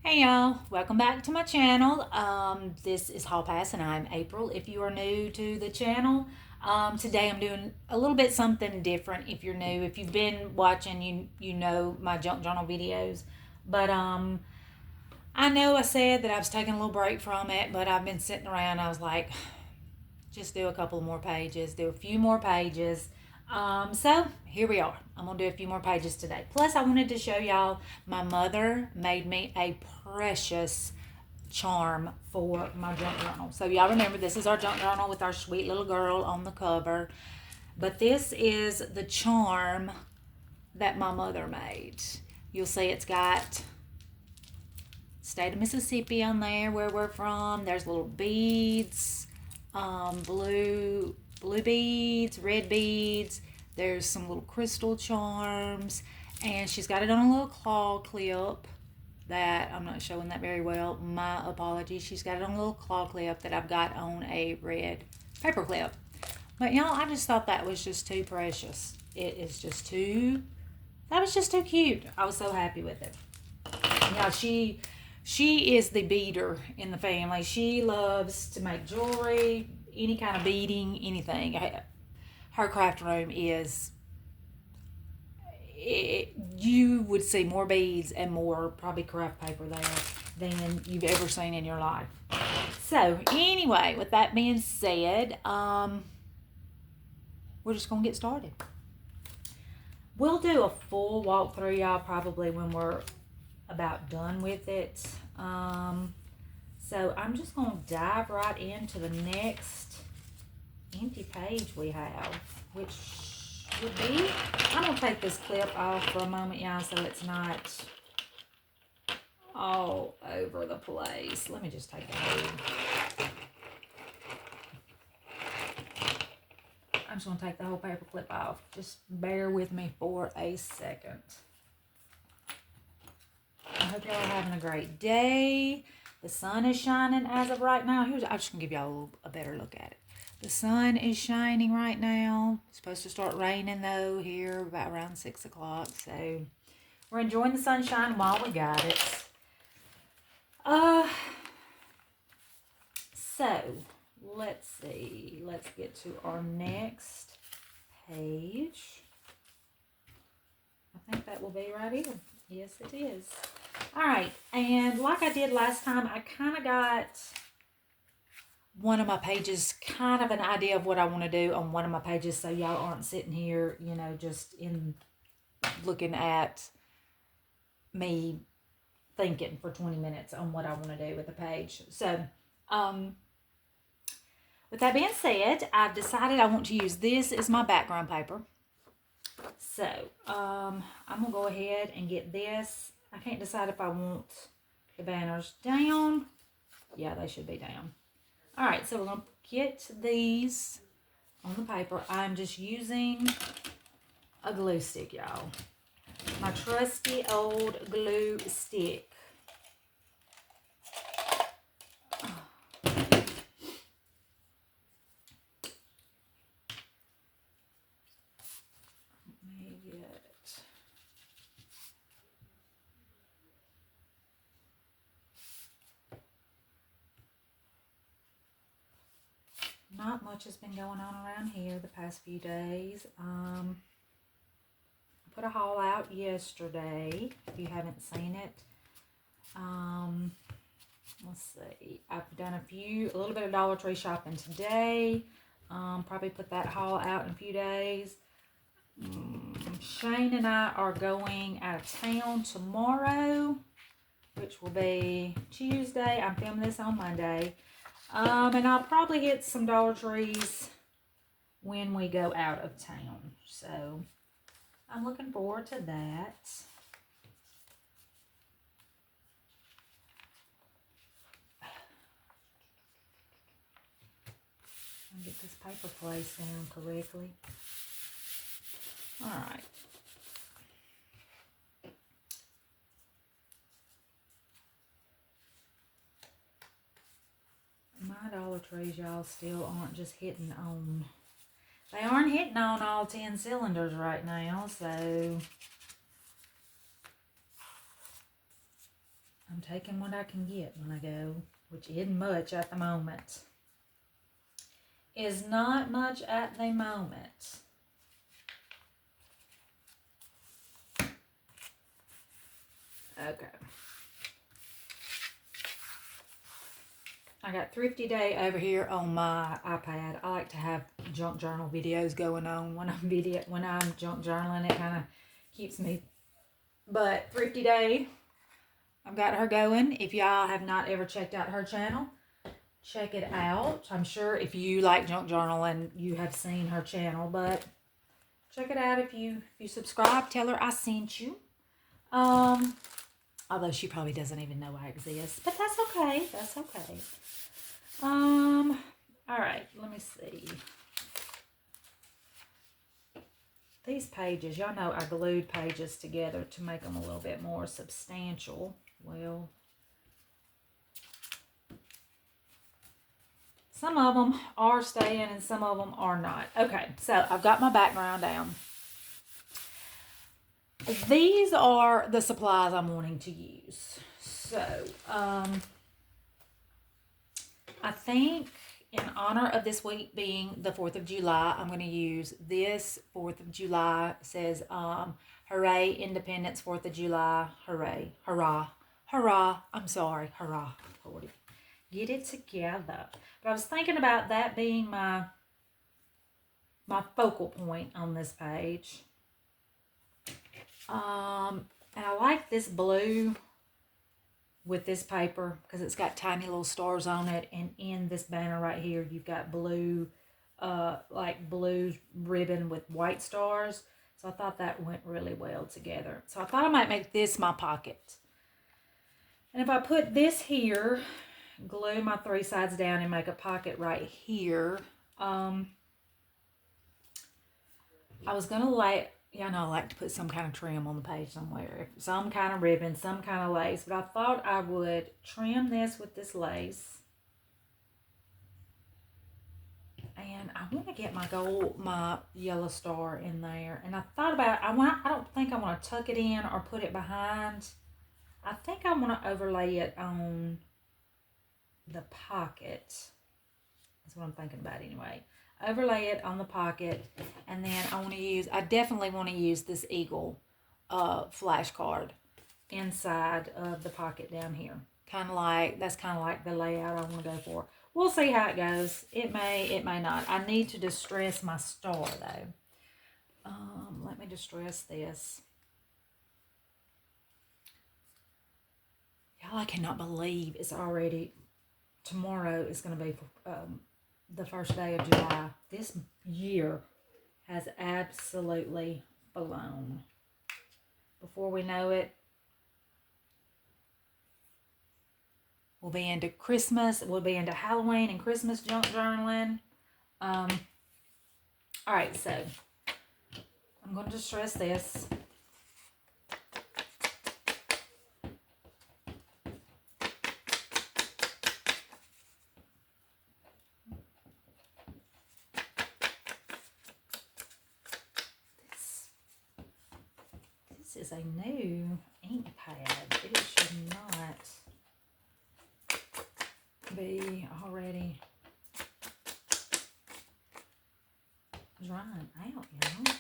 Hey y'all, welcome back to my channel. This is Hall Pass and I'm April. If you are new to the channel, today I'm doing a little bit something different. If you're new, if you've been watching, you know my junk journal videos. But I know I said that I was taking a little break from it, but I've been sitting around. I was like, just do a couple more pages, do a few more pages. So here we are. I'm gonna do a few more pages today. Plus, I wanted to show y'all my mother made me a precious charm for my junk journal. So y'all remember this is our junk journal with our sweet little girl on the cover. But this is the charm that my mother made. You'll see it's got state of Mississippi on there where we're from. There's little beads, blue beads, red beads. There's some little crystal charms, and she's got it on a little claw clip that I'm not showing that very well. My apologies. She's got it on a little claw clip that I've got on a red paper clip. But y'all, I just thought that was just too precious. It is just too. That was just too cute. I was so happy with it. Yeah, she is the beader in the family. She loves to make jewelry, any kind of beading, anything. Her craft room is, you would see more beads and more probably craft paper there than you've ever seen in your life. So anyway, with that being said, we're just going to get started. We'll do a full walkthrough, y'all, probably when we're about done with it. So I'm just going to dive right into the next empty page we have, which would be, I'm going to take this clip off for a moment, y'all, so it's not all over the place. Let me just take it out. I'm just going to take the whole paper clip off. Just bear with me for a second. I hope y'all are having a great day. The sun is shining as of right now. I'm just going to give y'all a better look at it. The sun is shining right now. It's supposed to start raining, though, here about around 6 o'clock. So we're enjoying the sunshine while we got it. So let's see. Let's get to our next page. I think that will be right here. Yes, it is. All right, and like I did last time, I kind of got one of my pages, kind of an idea of what I want to do on one of my pages, so y'all aren't sitting here, you know, just in looking at me thinking for 20 minutes on what I want to do with the page. So, with that being said, I've decided I want to use this as my background paper. So, I'm going to go ahead and get this. I can't decide if I want the banners down. Yeah, they should be down. All right, so we're going to get these on the paper. I'm just using a glue stick, y'all. My trusty old glue stick. Not much has been going on around here the past few days. I put a haul out yesterday, if you haven't seen it. Let's see. I've done a little bit of Dollar Tree shopping today. Probably put that haul out in a few days. Shane and I are going out of town tomorrow, which will be Tuesday. I'm filming this on Monday. And I'll probably hit some Dollar Trees when we go out of town. So, I'm looking forward to that. I'll get this paper placed down correctly. Alright. My Dollar Trees, y'all, still aren't just hitting on. They aren't hitting on all 10 cylinders right now, so I'm I'm taking what I can get when I go, which isn't much at the moment. Is not much at the moment. Okay. I got Thrifty Day over here on my iPad. I like to have junk journal videos going on when I'm junk journaling. It kind of keeps me. But Thrifty Day, I've got her going. If y'all have not ever checked out her channel, check it out. I'm sure if you like junk journaling, you have seen her channel, but check it out. If you subscribe, tell her I sent you. Although she probably doesn't even know I exist, but that's okay. That's okay. All right, let me see. These pages, y'all know I glued pages together to make them a little bit more substantial. Well, some of them are staying and some of them are not. Okay, so I've got my background down. These are the supplies I'm wanting to use. So, I think in honor of this week being the 4th of July, I'm going to use this 4th of July. It says, hooray, Independence, 4th of July, hooray, hurrah, hurrah, I'm sorry, hurrah, Lordy. Get it together. But I was thinking about that being my focal point on this page. And I like this blue with this paper because it's got tiny little stars on it, and in this banner right here you've got blue like blue ribbon with white stars, so I thought that went really well together. So I thought I might make this my pocket, and if I put this here, glue my 3 sides down and make a pocket right here, I was gonna I like to put some kind of trim on the page somewhere. Some kind of ribbon, some kind of lace. But I thought I would trim this with this lace. And I want to get my yellow star in there. And I thought about, I don't think I want to tuck it in or put it behind. I think I want to overlay it on the pocket. That's what I'm thinking about anyway. Overlay it on the pocket, and then I definitely want to use this eagle flashcard inside of the pocket down here. That's kind of like the layout I want to go for. We'll see how it goes. It may not. I need to distress my star though. Let me distress this. Y'all, I cannot believe it's already, tomorrow is going to be the first day of July. This year has absolutely blown. Before we know it, we'll be into Christmas. We'll be into Halloween and Christmas junk journaling. All right, so I'm going to distress this. This is a new ink pad. It should not be already drying out, you know.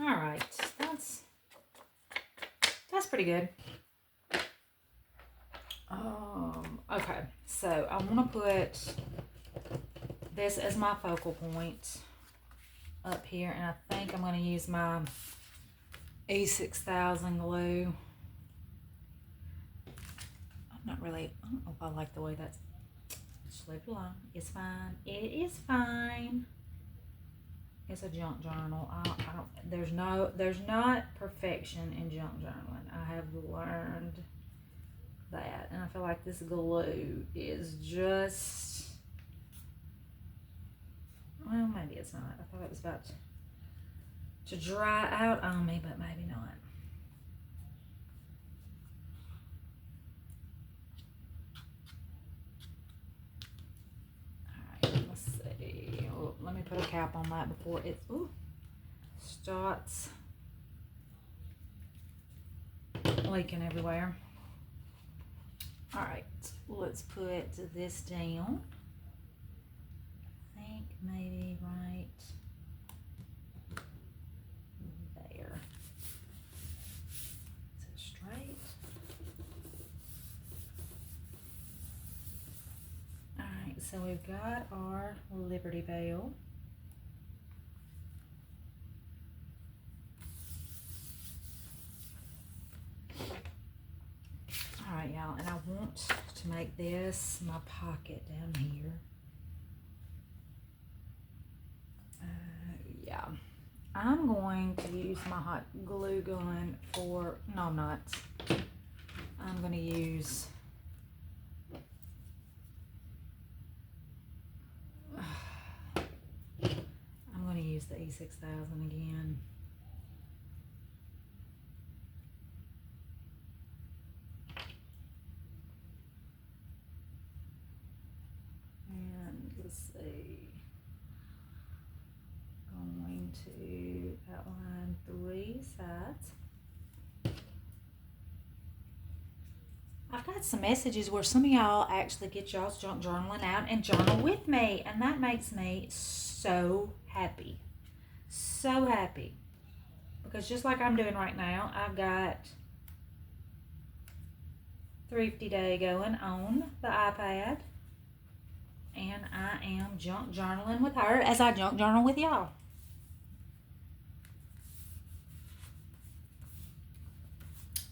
All right, that's pretty good. Okay, so I want to put this as my focal point up here, and I think I'm going to use my E6000 glue. I don't know if I like the way that's, just leave it alone. It's fine. It is fine. It's a junk journal. There's not perfection in junk journaling. I have learned that, and I feel like this glue is just, well, maybe it's not. I thought it was about to dry out on me, but maybe not. All right, let's see. Oh, let me put a cap on that before it starts leaking everywhere. All right, let's put this down. I think maybe right there. So straight. All right, so we've got our Liberty Bell. All right, y'all, and I want to make this my pocket down here. Yeah, I'm going to use my hot glue gun for, no, I'm not. I'm going to use, I'm going to use the E6000 again. And let's see, going to outline 3 sides. I've got some messages where some of y'all actually get y'all's junk journaling out and journal with me, and that makes me so happy. So happy. Because just like I'm doing right now, I've got Thrifty Day going on the iPad, and I am junk journaling with her as I junk journal with y'all.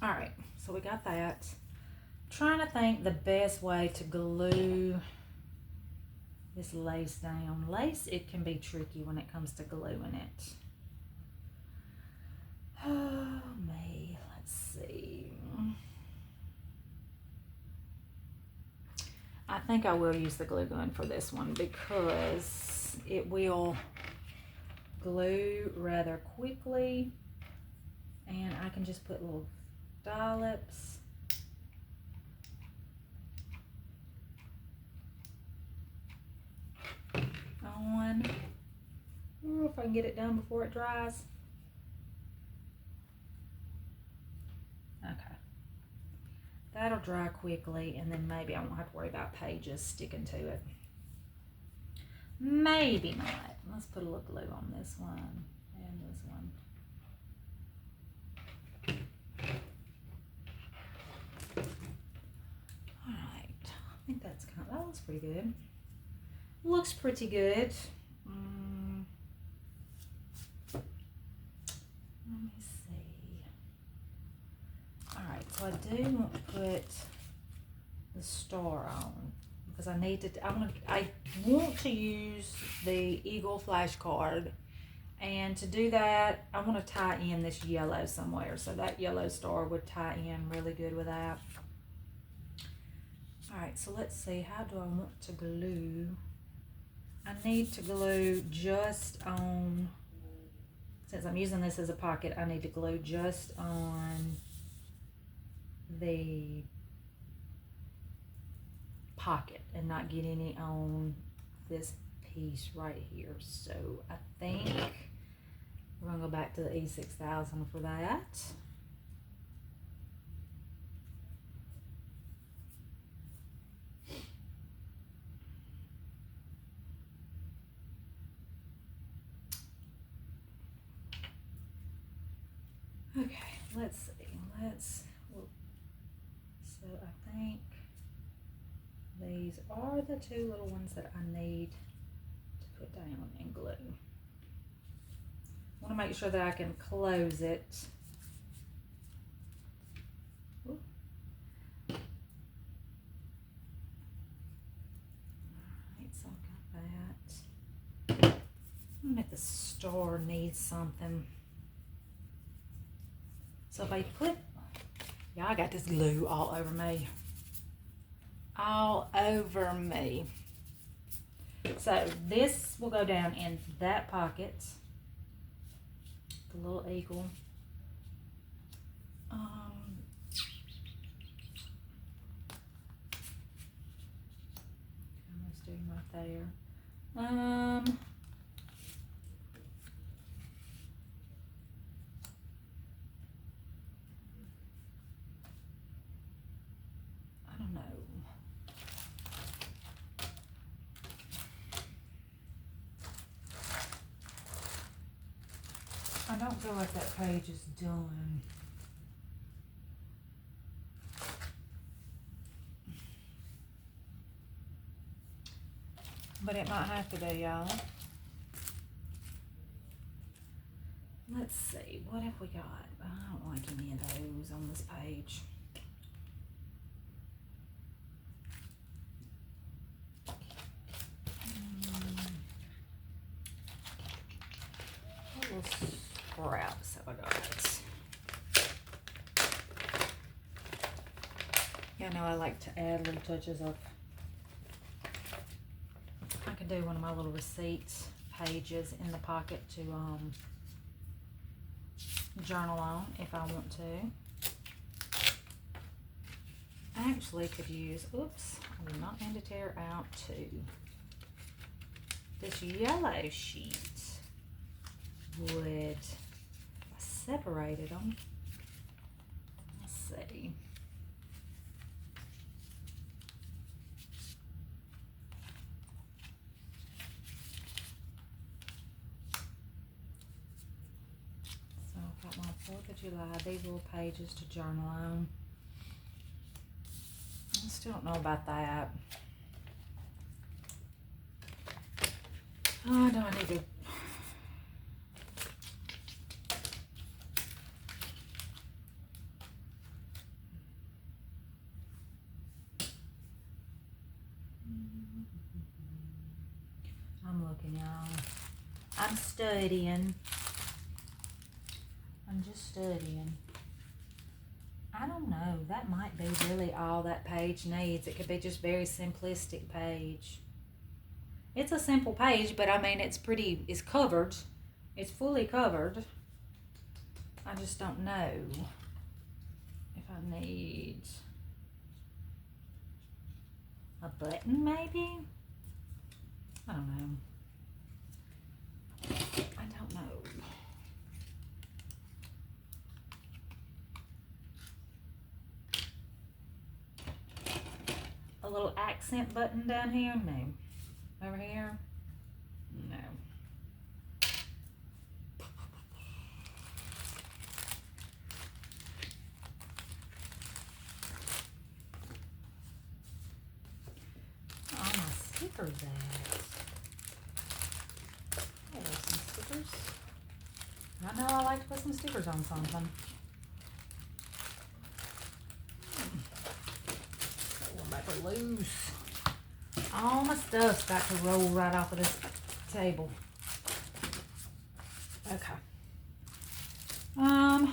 All right, so we got that. Trying to think the best way to glue this lace down. Lace, it can be tricky when it comes to gluing it. Oh, me. Let's see. I think I will use the glue gun for this one because it will glue rather quickly, and I can just put little dollops on. Ooh, if I can get it done before it dries. Okay. That'll dry quickly, and then maybe I won't have to worry about pages sticking to it. Maybe not. Let's put a little glue on this one and this one. All right. I think that's kind of, that looks pretty good. Looks pretty good. Let me see. All right, so I do want to put the star on because I need to. I want to use the Eagle flashcard, and to do that, I want to tie in this yellow somewhere. So that yellow star would tie in really good with that. All right, so let's see. How do I want to glue? I need to glue just on, since I'm using this as a pocket, I need to glue just on the pocket and not get any on this piece right here. So I think we're gonna go back to the E6000 for that. Okay, let's see. So I think these are the 2 little ones that I need to put down and glue. I want to make sure that I can close it. Ooh. Alright, so I've got that. I bet the star needs something. So if I put, yeah, I got this glue all over me. All over me. So this will go down in that pocket. The little eagle. Almost doing right there. know. I don't feel like that page is done. But it might have to be, y'all. Let's see, what have we got? I don't like any of those on this page. What little scraps have I got? Yeah, I know I like to add little touches of. I could do one of my little receipts pages in the pocket to journal on if I want to. I actually could use, oops, I did not mean to tear out too. This yellow sheet would, if I separated them, let's see. So I've got my 4th of July, these little pages to journal on. I still don't know about that. Oh, do I need to? I'm looking, y'all. I'm studying. I'm just studying. I don't know. That might be really all that page needs. It could be just very simplistic page. It's a simple page, but I mean, it's covered. It's fully covered. I just don't know if I need a button, maybe? I don't know. I don't know. A little accent button down here? No. Over here? No. Oh, my stickers at? Oh, there's some stickers. I know I like to put some stickers on something. Loose. All my stuff's got to roll right off of this table. Okay. I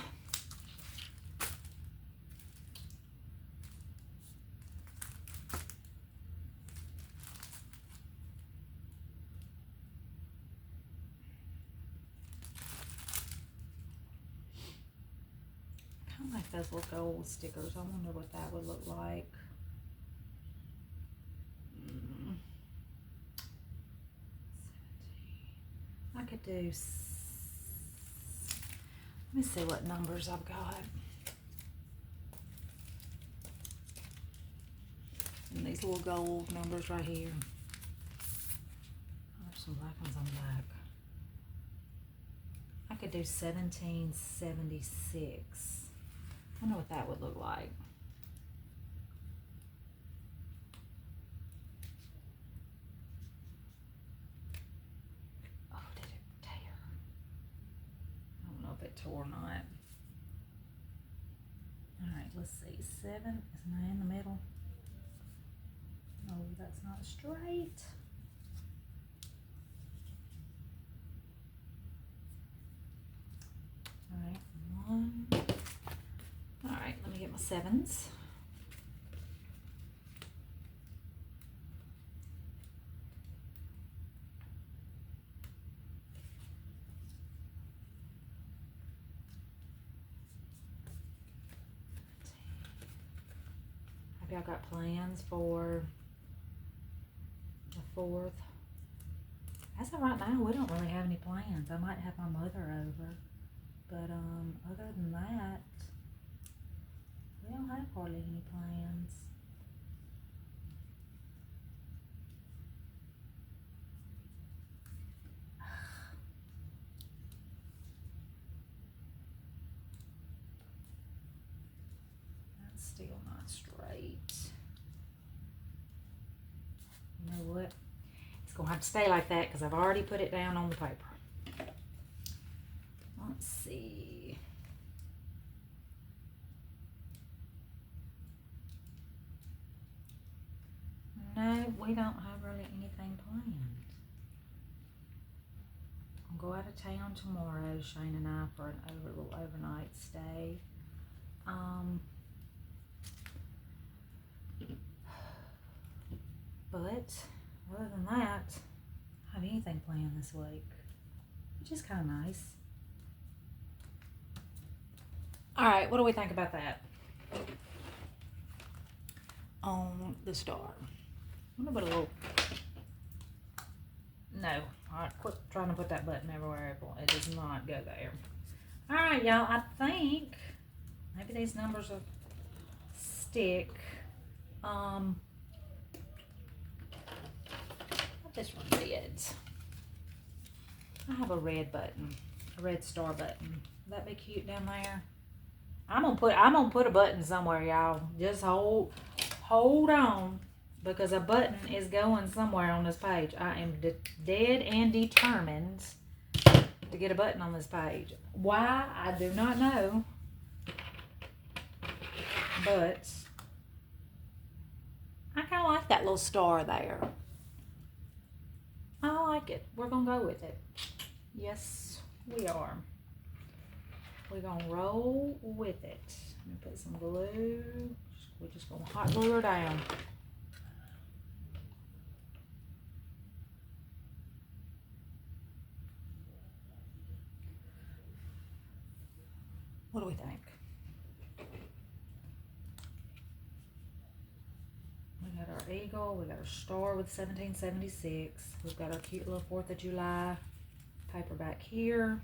kind of like those little gold stickers. I wonder what that would look like. I could do, let me see what numbers I've got. And these little gold numbers right here. Oh, there's some black ones on the back. I could do 1776. I wonder what that would look like. Oh, did it tear? I don't know if it tore or not. Alright, let's see. 7, isn't I in the middle? No, that's not straight. Alright, 1. Alright, let me get my 7s. Have y'all got plans for the 4th? As of right now, we don't really have any plans. I might have my mother over. But other than that, we don't have hardly any plans. still not straight. You know what? It's going to have to stay like that because I've already put it down on the paper. Let's see. No, we don't have really anything planned. I'll go out of town tomorrow, Shane and I, for a little overnight stay. But other than that, I don't have anything planned this week, which is kind of nice. All right, what do we think about that? On the star. I'm gonna put a little. No, all right, quit trying to put that button everywhere. It does not go there. All right, y'all. I think maybe these numbers will stick. This one red. I have a red button, a red star button. Would that be cute down there? I'm gonna put a button somewhere, y'all. Just hold on, because a button is going somewhere on this page. I am dead and determined to get a button on this page. Why, I do not know, but I kind of like that little star there. I like it. We're going to go with it. Yes, we are. We're going to roll with it. Let me put some glue. We're just going to hot glue her down. What do we think? We got our eagle. We got our star with 1776. We've got our cute little 4th of July paper back here.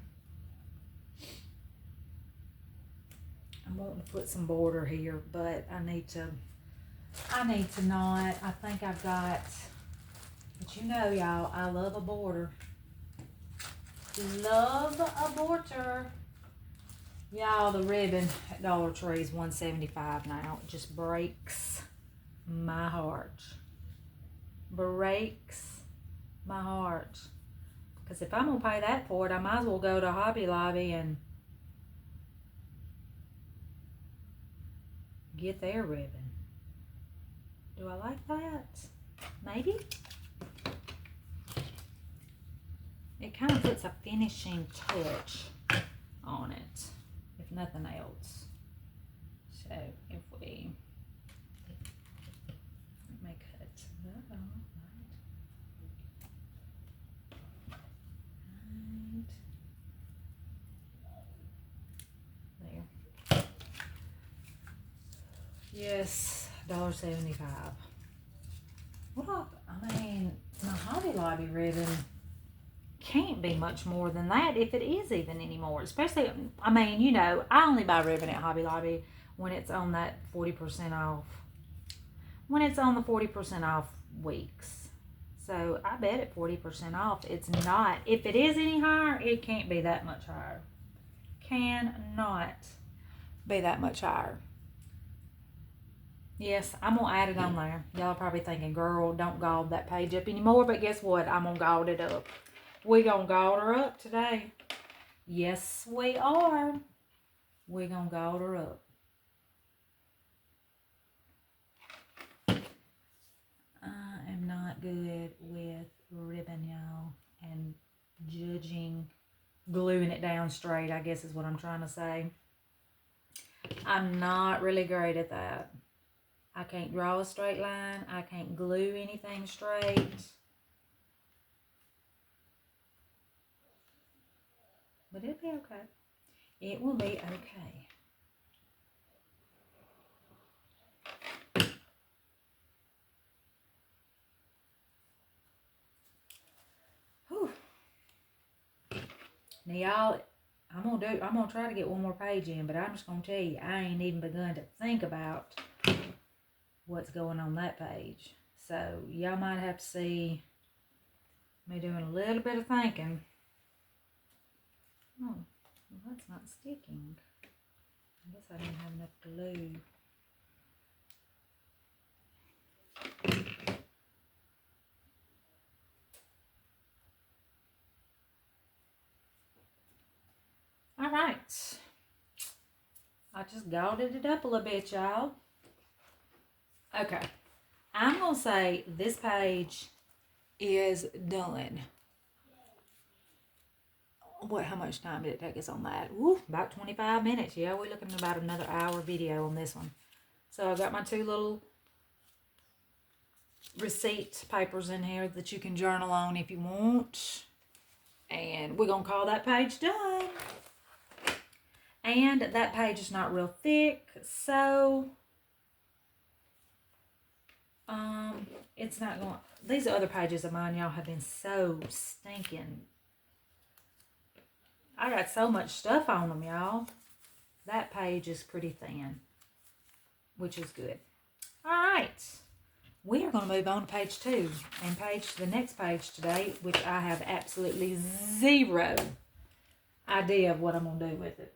I'm wanting to put some border here, but I need to not. I think I've got, but you know, y'all, I love a border. Love a border. Y'all, the ribbon at Dollar Tree is $175 now. It just breaks my heart. Breaks my heart. Because if I'm going to pay that for it, I might as well go to Hobby Lobby and get their ribbon. Do I like that? Maybe? It kind of puts a finishing touch on it, if nothing else. So if we may cut that off, right? There. Yes, $1.75. What? I mean, my Hobby Lobby ribbon can't be much more than that, if it is even anymore. Especially, I mean, you know, I only buy ribbon at Hobby Lobby when it's on that 40% off. When it's on the 40% off weeks. So I bet at 40% off, it's not. If it is any higher, it can't be that much higher. Cannot be that much higher. Yes, I'm going to add it on there. Y'all are probably thinking, girl, don't gauge that page up anymore. But guess what? I'm going to gauge it up. We're going to gauge her up today. Yes, we are. We're going to gauge her up. I am not good with ribbon, y'all. And judging, gluing it down straight, I guess is what I'm trying to say. I'm not really great at that. I can't draw a straight line. I can't glue anything straight. But it'll be okay. It will be okay. Whew. Now y'all, I'm gonna try to get one more page in, but I'm just gonna tell you, I ain't even begun to think about what's going on that page. So y'all might have to see me doing a little bit of thinking. Oh, well, that's not sticking. I guess I didn't have enough glue. I just gauted it up a little bit, y'all. Okay. I'm going to say this page is done. How much time did it take us on that? Woo, about 25 minutes. Yeah, we're looking at about another hour video on this one. So I got my 2 little receipt papers in here that you can journal on if you want. And we're going to call that page done. And that page is not real thick, so it's not going. These other pages of mine, y'all, have been so stinking. I got so much stuff on them, y'all. That page is pretty thin, which is good. All right. We are going to move on to page 2 and the next page today, which I have absolutely zero idea of what I'm going to do with it.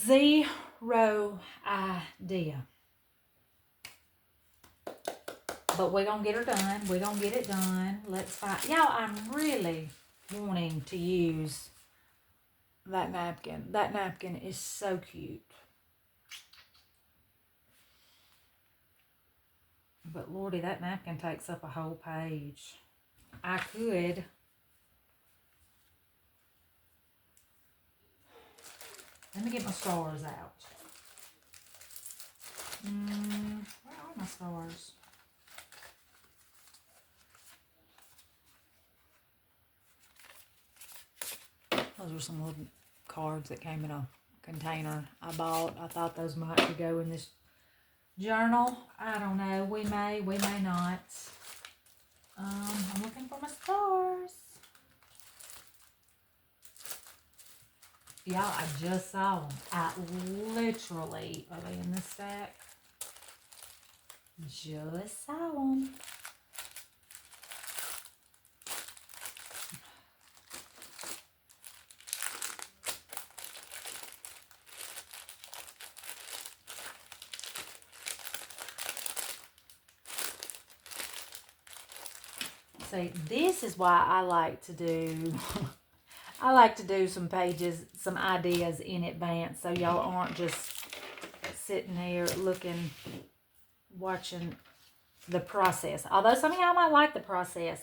Zero idea. But we're going to get her done. We're going to get it done. Let's find. Y'all, I'm really wanting to use that napkin. That napkin is so cute. But Lordy, that napkin takes up a whole page. I could. Let me get my stars out. Where are my stars? Those were some little cards that came in a container I bought. I thought those might go in this journal. I don't know. We may not. I'm looking for my stars. Y'all, I just saw them. I literally, are they in this stack? Just saw them. See, this is why I like to do I like to do some pages, some ideas in advance, so y'all aren't just sitting here watching the process. Although some of y'all might like the process.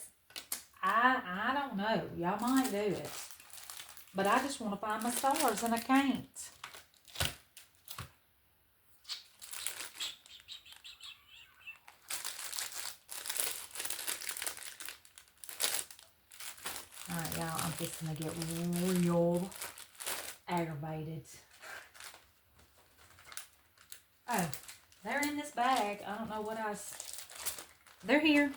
I don't know. Y'all might do it. But I just want to find my stars and I can't. Alright, y'all, I'm just going to get real aggravated. Oh, they're in this bag. I don't know what else. They're here.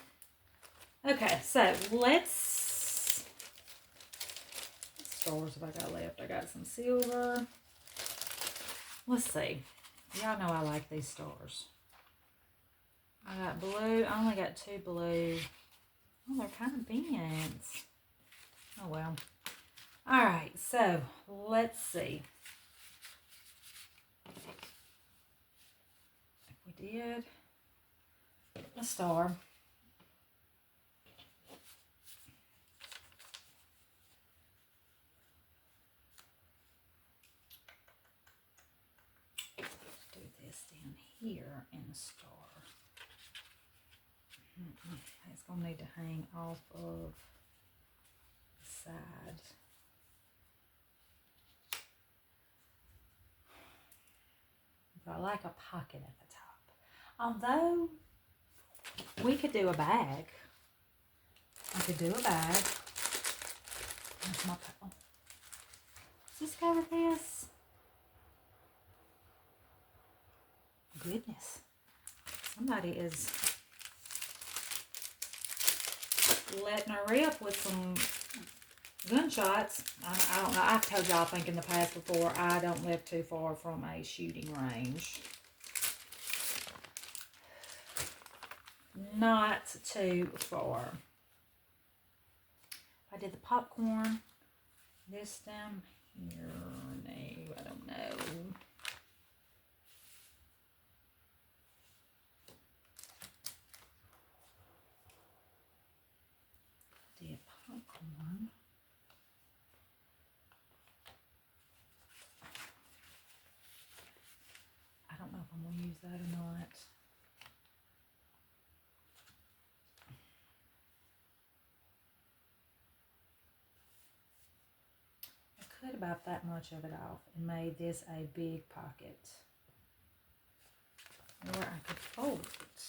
Okay, so let's... What stars have I got left? I got some silver. Let's see. Y'all know I like these stars. I got blue. I only got 2 blue. Oh, they're kind of bent. Oh, well. All right, so let's see. If we did a star. Do this down here in the star. It's going to need to hang off of the side. But I like a pocket at the top. Although, we could do a bag. I could do a bag. That's my pebble. Let's just go with this. Goodness. Somebody is letting her rip with some gunshots. I don't know. I've told y'all, I think in the past before, I don't live too far from a shooting range. Not too far. I did the popcorn. This down here. No, I don't know. Did popcorn. that or not. I cut about that much of it off and made this a big pocket. Or I could fold it.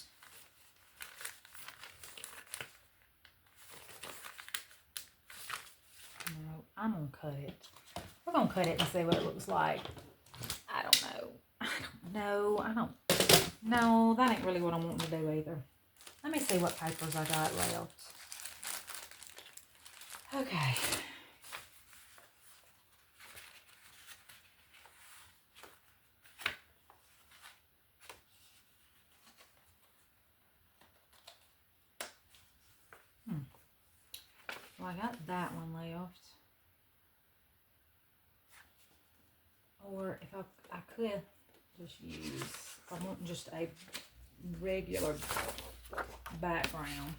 No, I'm going to cut it. We're going to cut it and see what it looks like. I don't know. No, that ain't really what I'm wanting to do either. Let me see what papers I got left. Okay. Well, I got that one left. Or if I could just use, if I want just a regular background.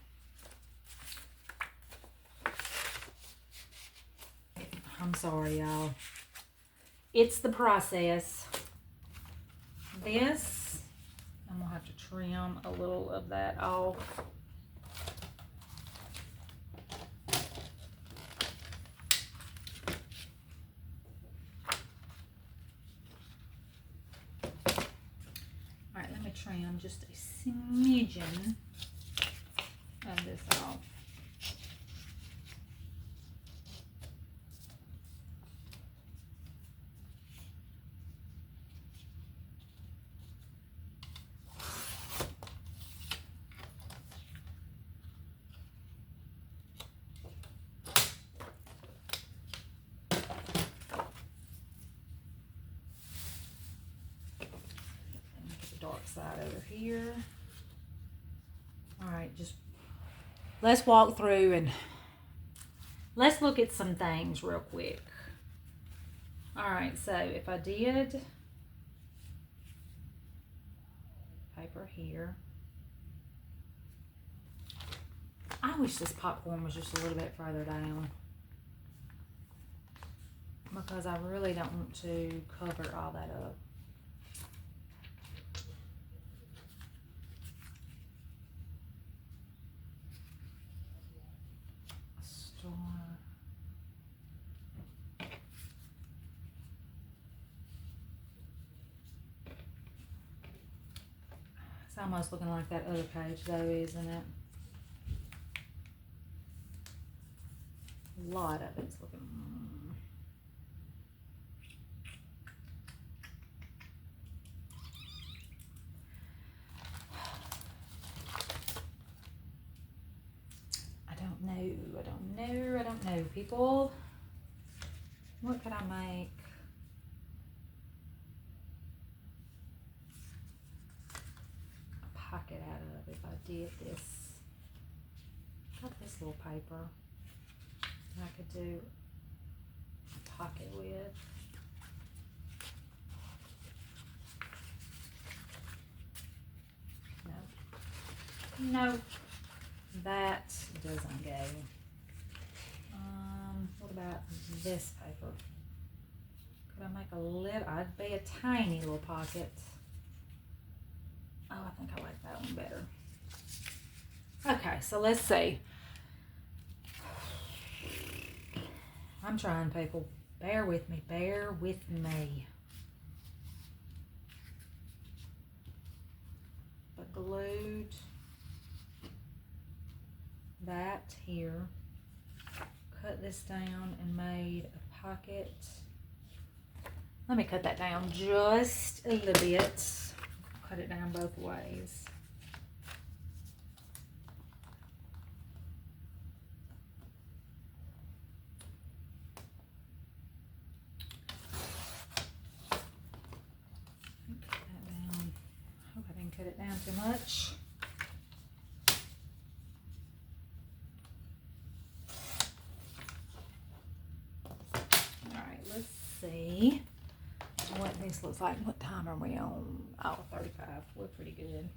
I'm sorry, y'all. It's the process. This, I'm going to have to trim a little of that off. Alright, let me trim just a smidgen of this off. Dark side over here. All right, just let's walk through and let's look at some things real quick. All right, so if I did paper here, I wish this popcorn was just a little bit further down because I really don't want to cover all that up. It's almost looking like that other page though, isn't it? A lot of it's looking. I don't know, people. What could I make? A pocket out of if I did this. Got this little paper I could do a pocket with. No, that doesn't go. What about this paper? Could I make a little? I'd be a tiny little pocket. Oh, I think I like that one better. Okay, so let's see. I'm trying, people. Bear with me. Bear with me. But glued that here. Cut this down and made a pocket. Let me cut that down just a little bit. Cut it down both ways. Cut that down. I hope I didn't cut it down too much. See what this looks like. What time are we on? Oh, 35. We're pretty good.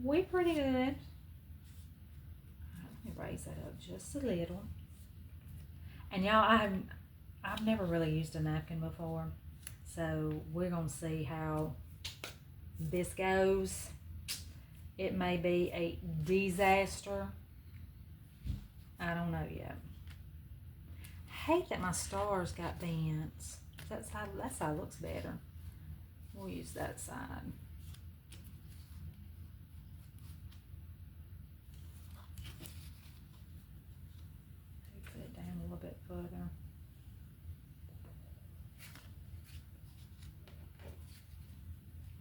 We're pretty good. All right, let me raise that up just a little. And y'all, I've never really used a napkin before, so we're gonna see how this goes, it may be a disaster. I don't know yet. I hate that my stars got bent. That's how it looks better. We'll use that side. Put it down a little bit further.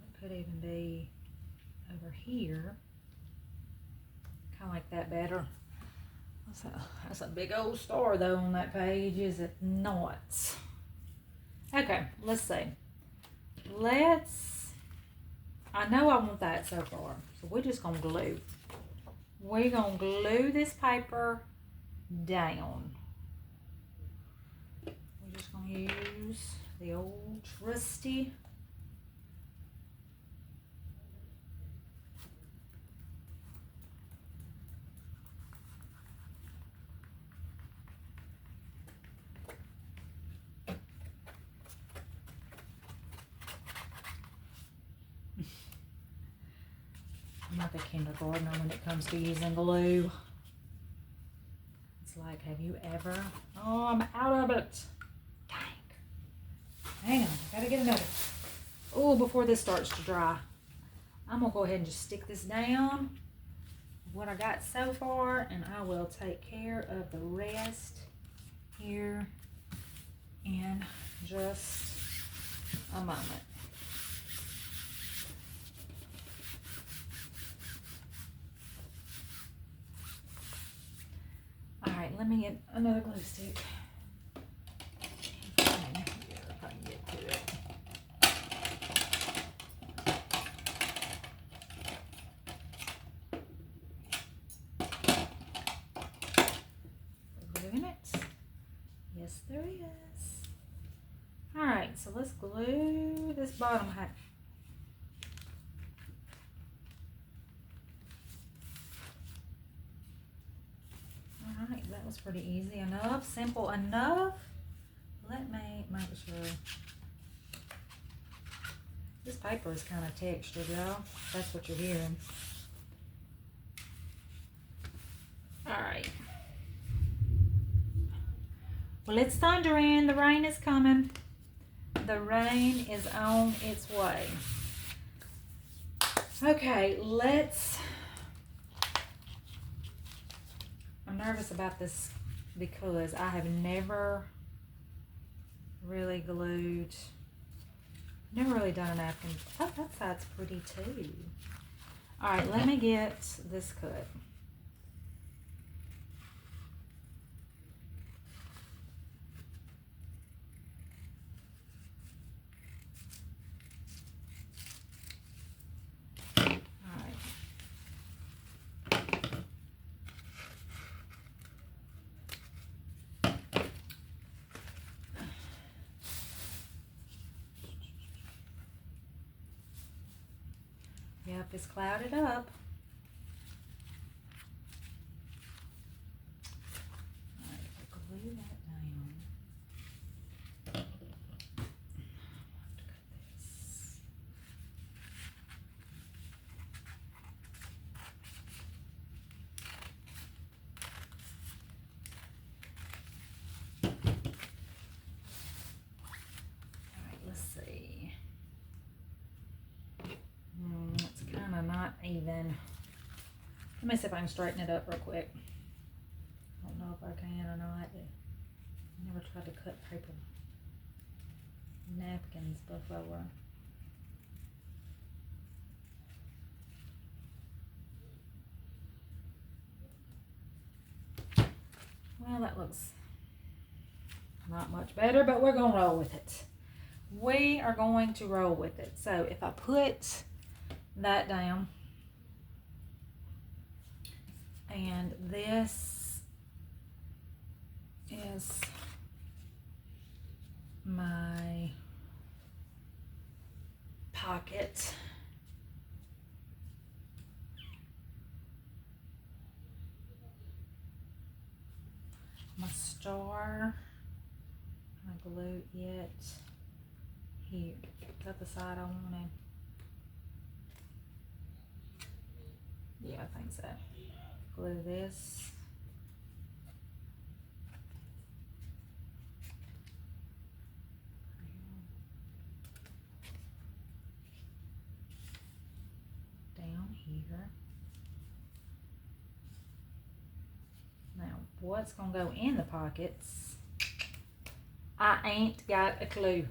It could even be over here. Kind of like that better. That's a big old star though on that page, is it not? Okay, let's see. I know I want that so far, so we're just gonna glue. We're gonna glue this paper down. We're just gonna use the old trusty I'm like a kindergartner when it comes to using glue. It's like, have you ever? Oh, I'm out of it. Dang. Hang on, I gotta get another. Oh, before this starts to dry. I'm gonna go ahead and just stick this down. What I got so far, and I will take care of the rest here in just a moment. Alright, let me get another glue stick. If I can get to it. Glue in it? Yes, there is. Alright, so let's glue this bottom half. Alright, that was pretty easy enough, simple enough. Let me make sure. This paper is kind of textured, y'all. That's what you're hearing. Alright. Well, it's thundering. The rain is coming. The rain is on its way. Okay, I'm nervous about this because I have never really glued, never really done a napkin. Oh, that side's pretty too. All right, let me get this cut. Yep, it's clouded up. All right, glue that down. Cut this. All right, let's see. It's kind of not even. Let me see if I can straighten it up real quick. I don't know if I can or not. I never tried to cut paper napkins before. Well, that looks not much better, but we're going to roll with it. We are going to roll with it. So if I put that down, and this is my pocket. My star, I glue it here. Got the side I wanted. Yeah, I think so. Glue this. Down here. Now, what's going to go in the pockets? I ain't got a clue.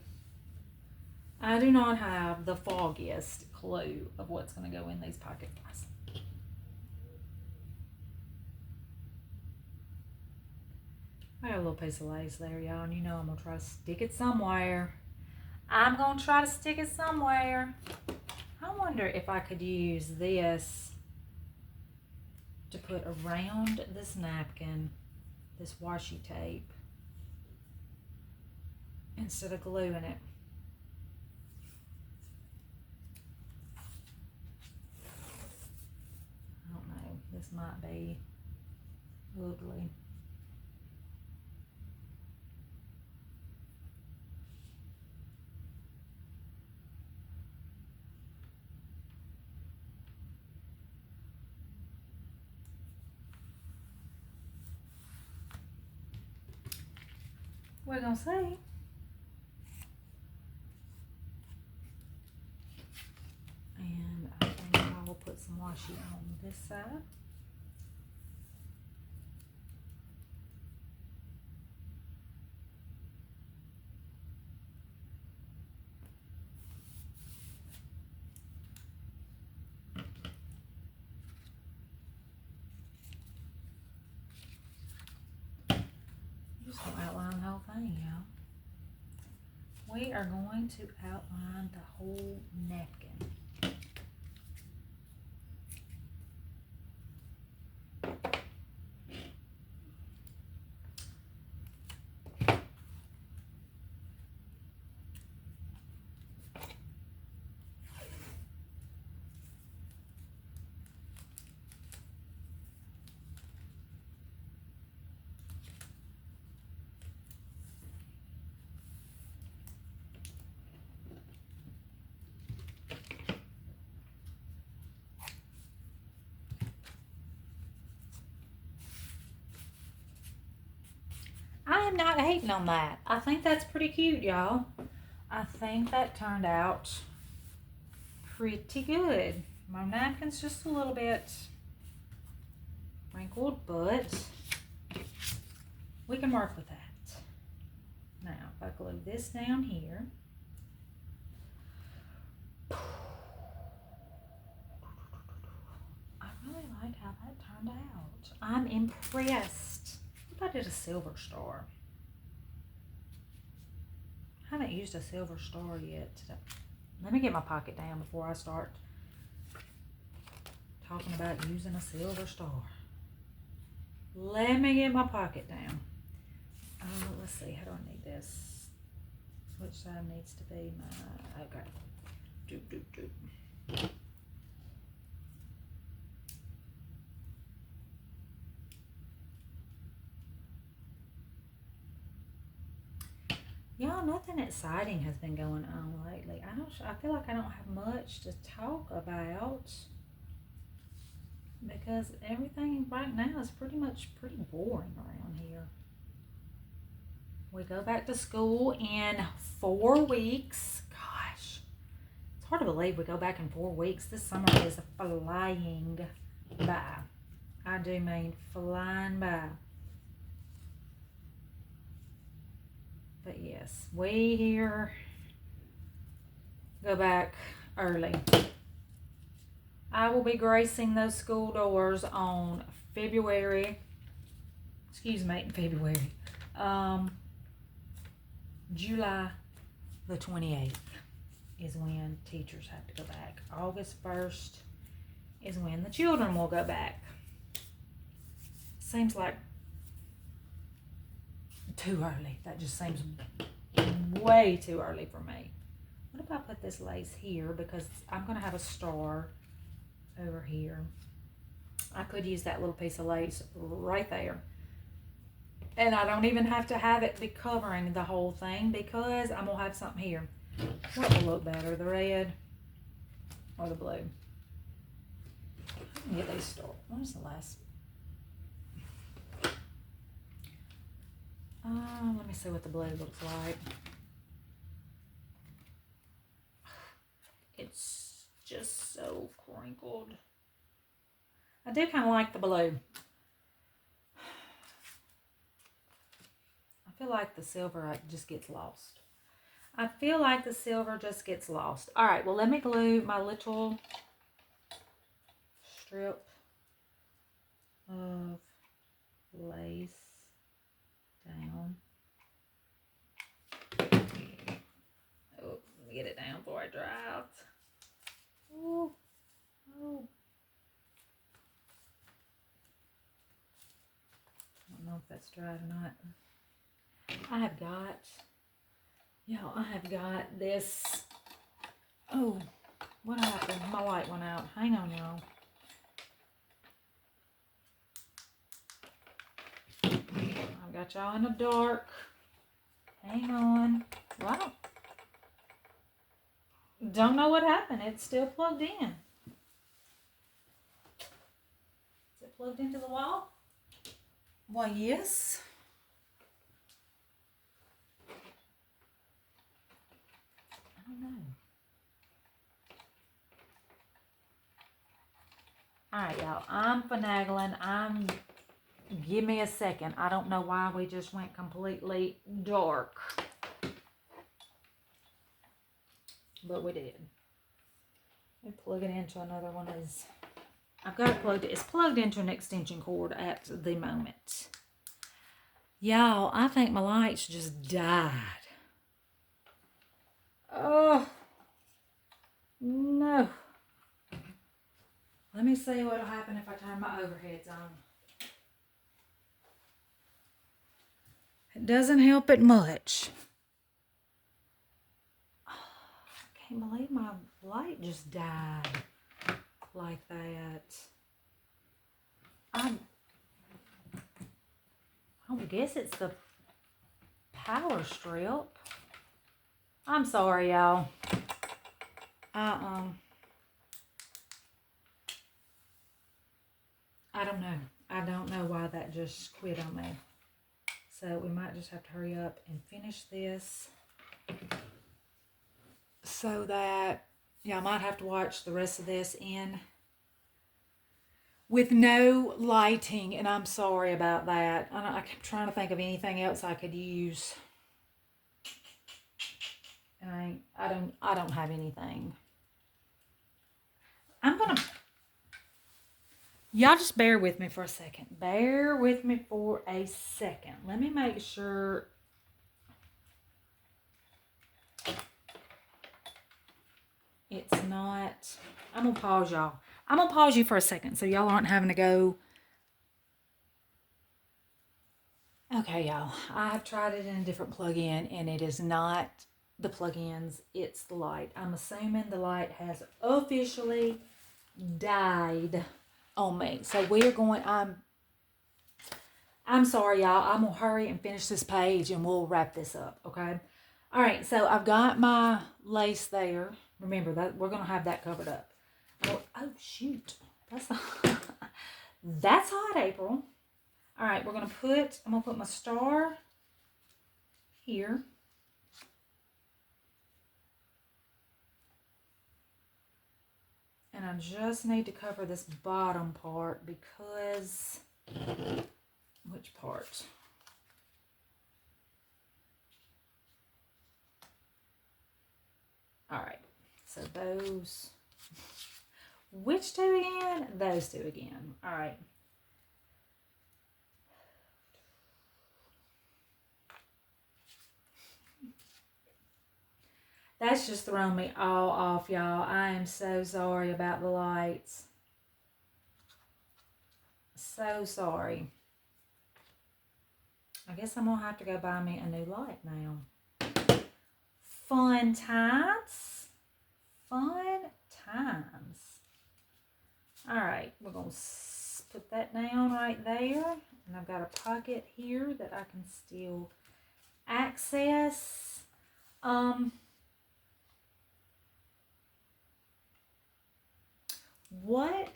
I do not have the foggiest clue of what's going to go in these pockets. I got a little piece of lace there, y'all, and you know I'm going to try to stick it somewhere. I'm going to try to stick it somewhere. I wonder if I could use this to put around this napkin, this washi tape, instead of gluing it. I don't know. This might be ugly. We're gonna see. And I think I will put some washi on this side. Just gonna outline the whole thing, y'all. We are going to outline the whole napkin. I am not hating on that. I think that's pretty cute, y'all. I think that turned out pretty good. My napkin's just a little bit wrinkled, but we can work with that. Now, if I glue this down here, I really like how that turned out. I'm impressed. What if I did a silver star? I haven't used a silver star yet. Let me get my pocket down before I start talking about using a silver star. Let me get my pocket down. Let's see, how do I need this? Which side needs to be my, okay. Doop, doop, doop. Y'all, nothing exciting has been going on lately. I feel like I don't have much to talk about because everything right now is pretty boring around here. We go back to school in 4 weeks. Gosh, it's hard to believe we go back in 4 weeks. This summer is flying by. I do mean flying by. But yes, we here go back early. I will be gracing those school doors on February, July the 28th is when teachers have to go back. August 1st is when the children will go back. Seems like too early. That just seems way too early for me. What if I put this lace here, because I'm going to have a star over here. I could use that little piece of lace right there. And I don't even have to have it be covering the whole thing because I'm going to have something here. What will look better, the red or the blue? I Yeah, they start. What is the last? Let me see what the blue looks like. It's just so crinkled. I do kind of like the blue. I feel like the silver just gets lost. I feel like the silver just gets lost. All right, well, let me glue my little strip of lace down. Oh, let me get it down before I dry out. Oh, oh. I don't know if that's dry or not. I have got this. Oh, what happened? My light went out. Hang on, y'all. I've got y'all in the dark. Hang on. Wow. Don't know what happened. It's still plugged in. Is it plugged into the wall? Why, yes. I don't know. All right, y'all. I'm finagling. Give me a second. I don't know why we just went completely dark. But we did. Let me plug it into another one. I've got it plugged. It's plugged into an extension cord at the moment. Y'all, I think my lights just died. Oh, no. Let me see what'll happen if I turn my overheads on. It doesn't help it much. I can't believe my light just died like that. I guess it's the power strip. I'm sorry, y'all. I don't know. I don't know why that just quit on me. So we might just have to hurry up and finish this so that y'all might have to watch the rest of this in with no lighting, and I'm sorry about that. I kept trying to think of anything else I could use, and I don't have anything. Y'all just bear with me for a second. Bear with me for a second. Let me make sure. It's not. I'm going to pause y'all. I'm going to pause you for a second so y'all aren't having to go. Okay, y'all. I have tried it in a different plug-in, and it is not the plug-ins. It's the light. I'm assuming the light has officially died on me. So we're going. I'm sorry, y'all. I'm going to hurry and finish this page, and we'll wrap this up, okay? All right, so I've got my lace there. Remember, that we're going to have that covered up. Oh shoot. That's that's hot, April. All right, I'm going to put my star here. And I just need to cover this bottom part because, which part? All right, so those, which two again? Those two again. All right. That's just thrown me all off, y'all. I am so sorry about the lights. So sorry. I guess I'm going to have to go buy me a new light now. Fun times. Fun times. All right, we're going to put that down right there. And I've got a pocket here that I can still access. What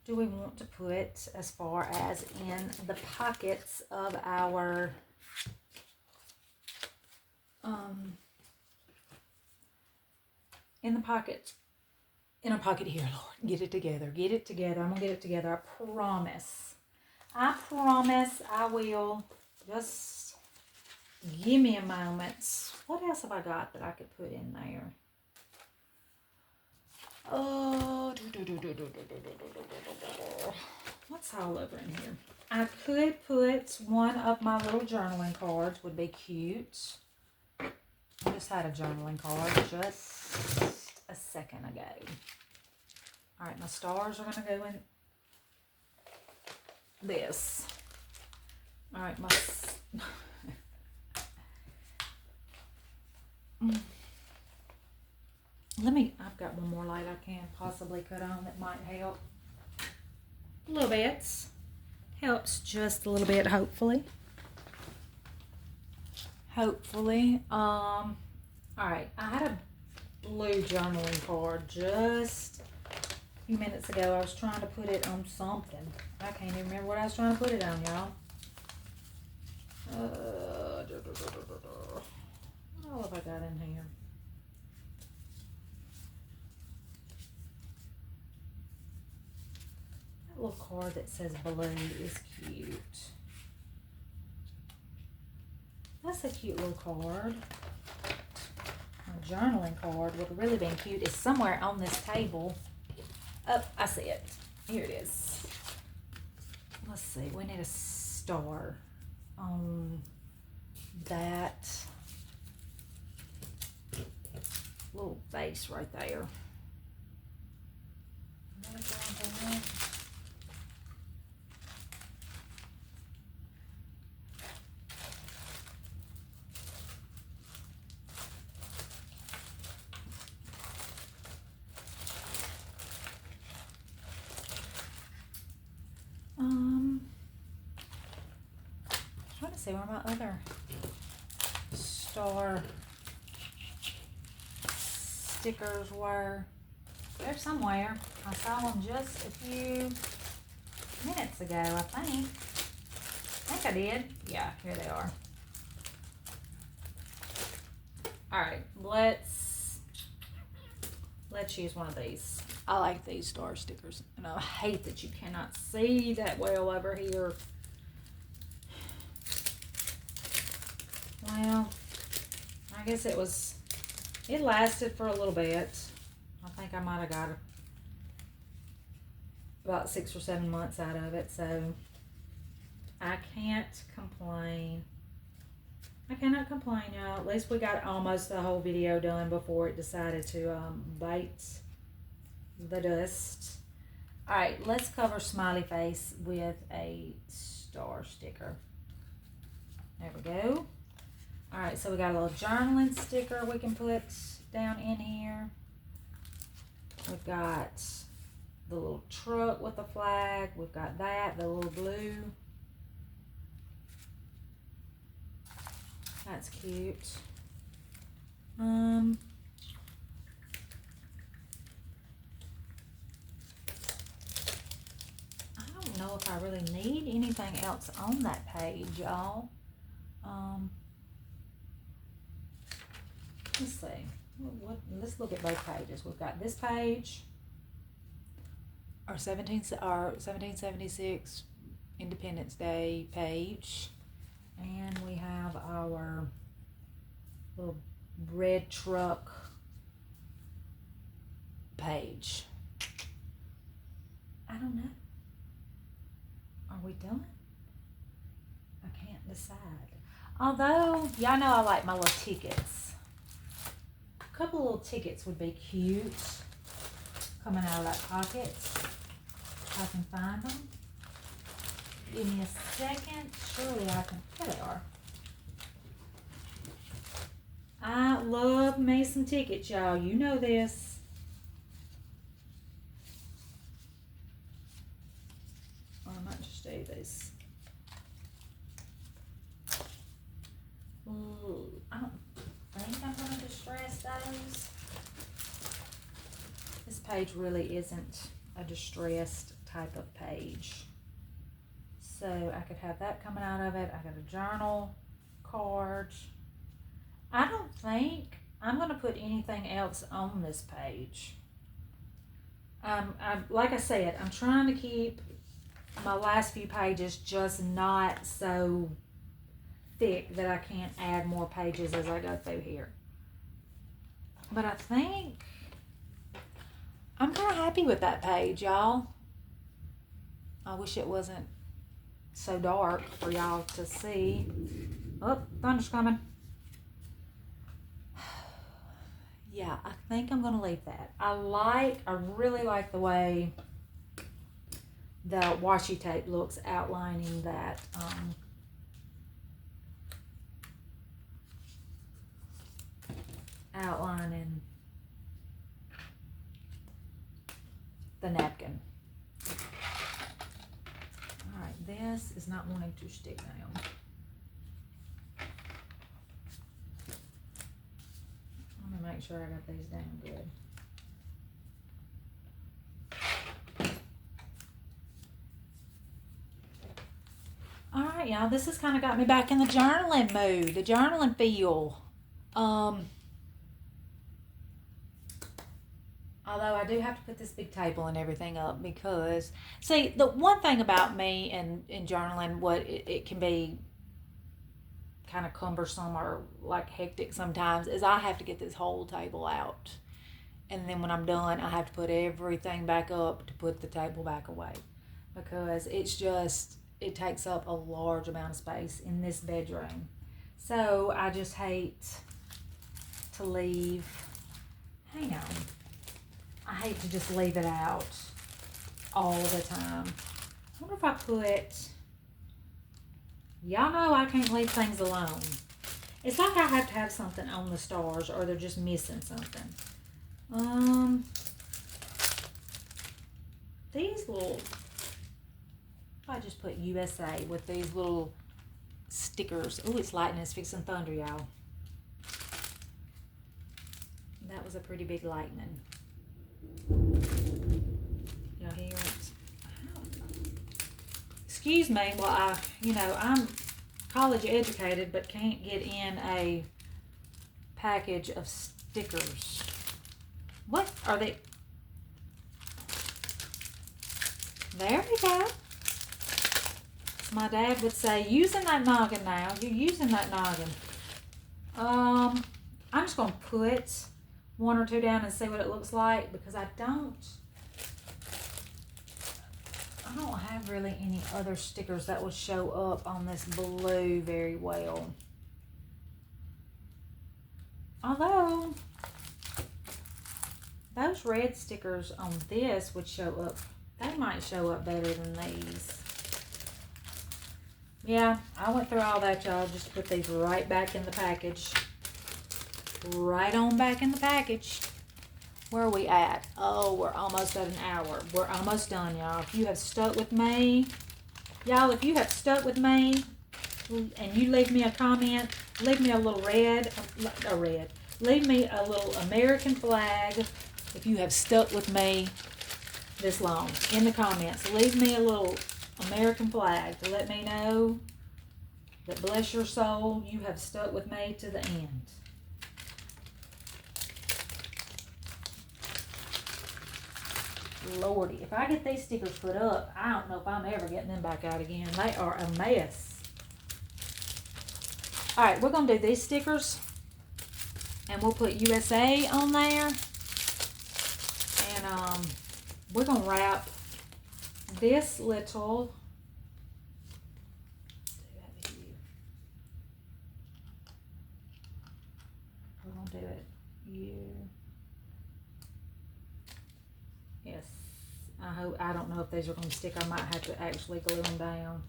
do we want to put as far as in the pockets of our in the pocket, in a pocket here, Lord. Get it together. Get it together. I'm going to get it together. I promise. I promise I will. Just give me a moment. What else have I got that I could put in there? Oh, what's all over in here? I could put one of my little journaling cards. Would be cute. I just had a journaling card just a second ago. All right, my stars are going to go in this. All right, my... I've got one more light I can possibly cut on that might help. A little bit. Helps just a little bit, hopefully. Hopefully. All right, I had a blue journaling card just a few minutes ago. I was trying to put it on something. I can't even remember what I was trying to put it on, y'all. What have I got in here? That little card that says blue is cute. That's a cute little card. A journaling card would have really been cute. It's somewhere on this table. Oh, I see it. Here it is. Let's see. We need a star on that little face right there. Trying to see where my other star stickers were. They're somewhere. I saw them just a few minutes ago, I think. I think I did. Yeah, here they are. Alright, let's use one of these. I like these star stickers. And I hate that you cannot see that well over here. Well, I guess it lasted for a little bit. I think I might have got about 6 or 7 months out of it, so I can't complain. I cannot complain, y'all. At least we got almost the whole video done before it decided to bite the dust. All right, let's cover smiley face with a star sticker. There we go. All right, so we got a little journaling sticker we can put down in here. We've got the little truck with the flag. We've got that, the little blue. That's cute. I don't know if I really need anything else on that page, y'all. Let's see. Let's look at both pages. We've got this page, our 1776 Independence Day page, and we have our little red truck page. I don't know. Are we done? I can't decide. Although, y'all know I like my little tickets. A couple little tickets would be cute coming out of that pocket. If I can find them. Give me a second. Surely I can. There they are. I love me some tickets, y'all. You know this. Or I might just do this. Ooh, I don't think I'm going to distress those. This page really isn't a distressed type of page. So I could have that coming out of it. I got a journal, cards. I don't think I'm going to put anything else on this page. Like I said, I'm trying to keep my last few pages just not so thick that I can't add more pages as I go through here. But I think I'm kind of happy with that page, y'all. I wish it wasn't so dark for y'all to see. Oh, thunder's coming. Yeah, I think I'm going to leave that. I really like the way the washi tape looks outlining that outlining the napkin. Alright, this is not wanting to stick down. Let me make sure I got these down good. Alright, y'all, this has kind of got me back in the journaling mood, the journaling feel. Although I do have to put this big table and everything up because, see, the one thing about me and in journaling, what it can be kind of cumbersome or like hectic sometimes, is I have to get this whole table out. And then when I'm done, I have to put everything back up to put the table back away. Because it's just, it takes up a large amount of space in this bedroom. So I just hate to leave, hang on. I hate to just leave it out all the time. I wonder if I put, y'all know I can't leave things alone. It's like I have to have something on the stars or they're just missing something. These little, if I just put USA with these little stickers. Oh, it's lightning, it's fixing thunder, y'all. That was a pretty big lightning. Y'all hear it? Excuse me while I'm college educated but can't get in a package of stickers. What are they? There we go. My dad would say, using that noggin now. You're using that noggin. I'm just going to put one or two down and see what it looks like because I don't have really any other stickers that will show up on this blue very well. Although, those red stickers on this would show up. They might show up better than these. Yeah, I went through all that, y'all. Just put these right back in the package. Right on back in the package. Where are we at? Oh, we're almost at an hour. We're almost done, y'all. If you have stuck with me, y'all, if you have stuck with me and you leave me a comment, leave me a little leave me a little American flag if you have stuck with me this long in the comments. Leave me a little American flag to let me know that, bless your soul, you have stuck with me to the end. Lordy, if I get these stickers put up, I don't know if I'm ever getting them back out again. They are a mess. All right, we're going to do these stickers, and we'll put USA on there, and we're going to wrap this little, we're going to do it, yes, I don't know if these are going to stick. I might have to actually glue them down.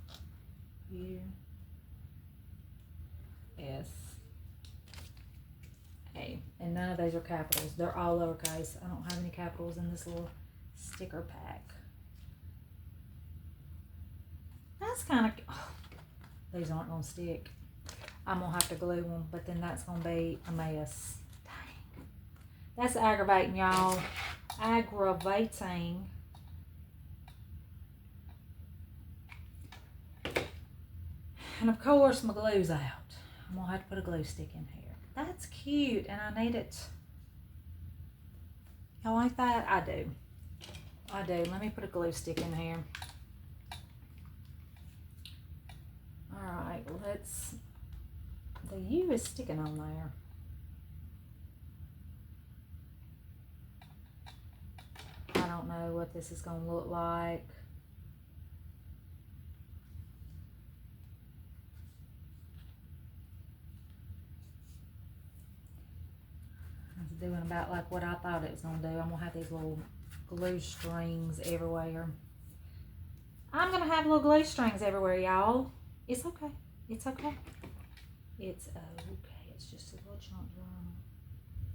A, and none of these are capitals. They're all lowercase. I don't have any capitals in this little sticker pack. That's kind of, these aren't going to stick. I'm going to have to glue them, but then that's going to be a mess. Dang. That's aggravating, y'all. Aggravating. And of course my glue's out. I'm gonna have to put a glue stick in here. That's cute, and I need it. Y'all like that? I do. I do. Let me put a glue stick in here. Alright, let's... The U is sticking on there. I don't know what this is going to look like. It's doing about like what I thought it was going to do. I'm going to have these little glue strings everywhere. I'm going to have little glue strings everywhere, y'all. It's okay. It's okay. It's okay. It's just a little junk journal.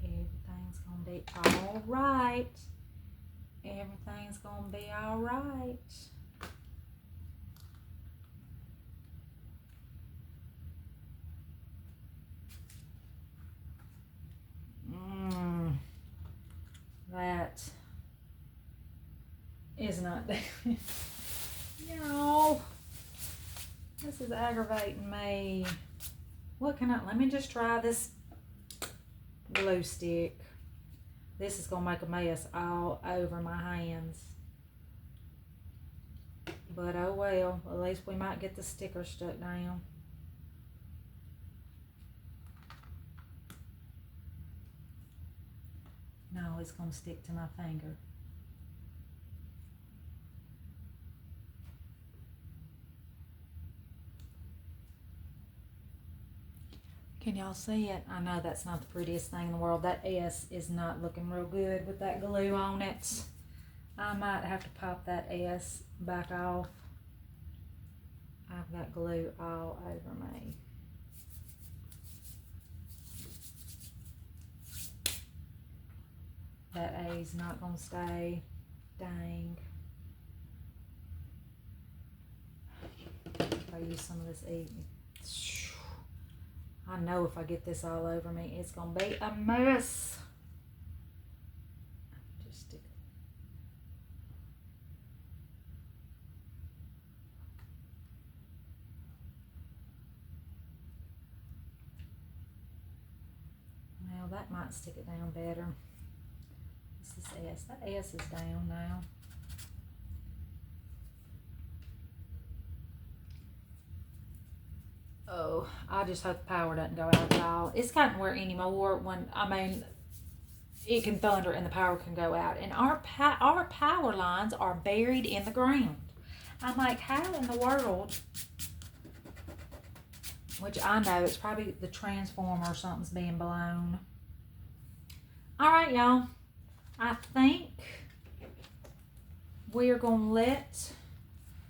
Everything's going to be all right. Everything's going to be all right. That is not there. No. This is aggravating me. What can I, let me just try this glue stick. This is going to make a mess all over my hands. But oh well, at least we might get the sticker stuck down. No, it's going to stick to my finger. Can y'all see it? I know that's not the prettiest thing in the world. That S is not looking real good with that glue on it. I might have to pop that S back off. I've got glue all over me. That A's not going to stay. Dang. If I use some of this E. I know if I get this all over me, it's going to be a mess. Just stick it. Well, that might stick it down better. This is S. That S is down now. Oh, I just hope the power doesn't go out, y'all. It's gotten where anymore when, I mean, it can thunder and the power can go out. And our power lines are buried in the ground. I'm like, how in the world? Which I know, it's probably the transformer or something's being blown. All right, y'all. I think we are going to let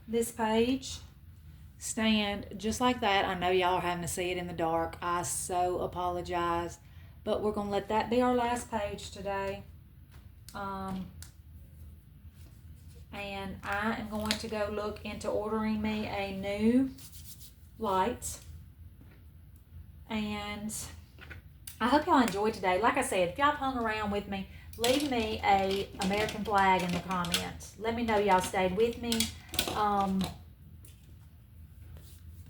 this page stand just like that. I know y'all are having to see it in the dark. I so apologize. But we're going to let that be our last page today. And I am going to go look into ordering me a new light. And I hope y'all enjoyed today. Like I said, if y'all hung around with me, leave me a American flag in the comments. Let me know y'all stayed with me.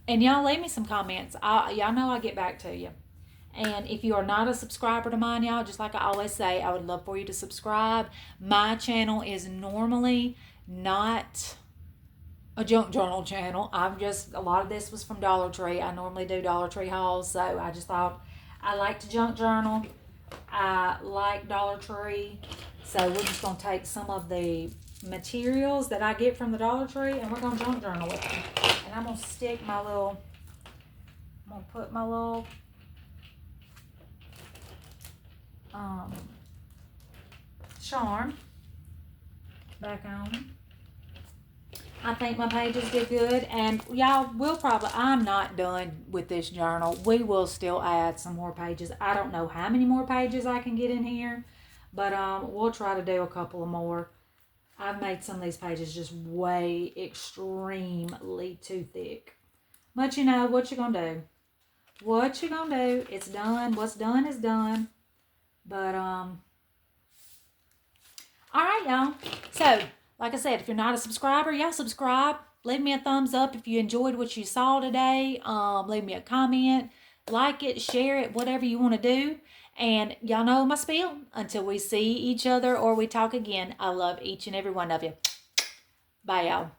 And y'all leave me some comments. Y'all know I get back to you. And if you are not a subscriber to mine, y'all, just like I always say, I would love for you to subscribe. My channel is normally not a junk journal channel. A lot of this was from Dollar Tree. I normally do Dollar Tree hauls, so I just thought I like to junk journal. I like Dollar Tree. So we're just going to take some of the materials that I get from the Dollar Tree and we're going to junk journal with them. And I'm going to stick my little, I'm going to put my little charm back on. I think my pages did good, and y'all will probably, I'm not done with this journal. We will still add some more pages. I don't know how many more pages I can get in here, but we'll try to do a couple of more. I've made some of these pages just way extremely too thick. But you know, what you gonna do? What you gonna do? It's done. What's done is done. But, all right, y'all. So, like I said, if you're not a subscriber, y'all subscribe. Leave me a thumbs up if you enjoyed what you saw today. Leave me a comment. Like it, share it, whatever you want to do. And y'all know my spiel. Until we see each other or we talk again, I love each and every one of you. Bye, y'all.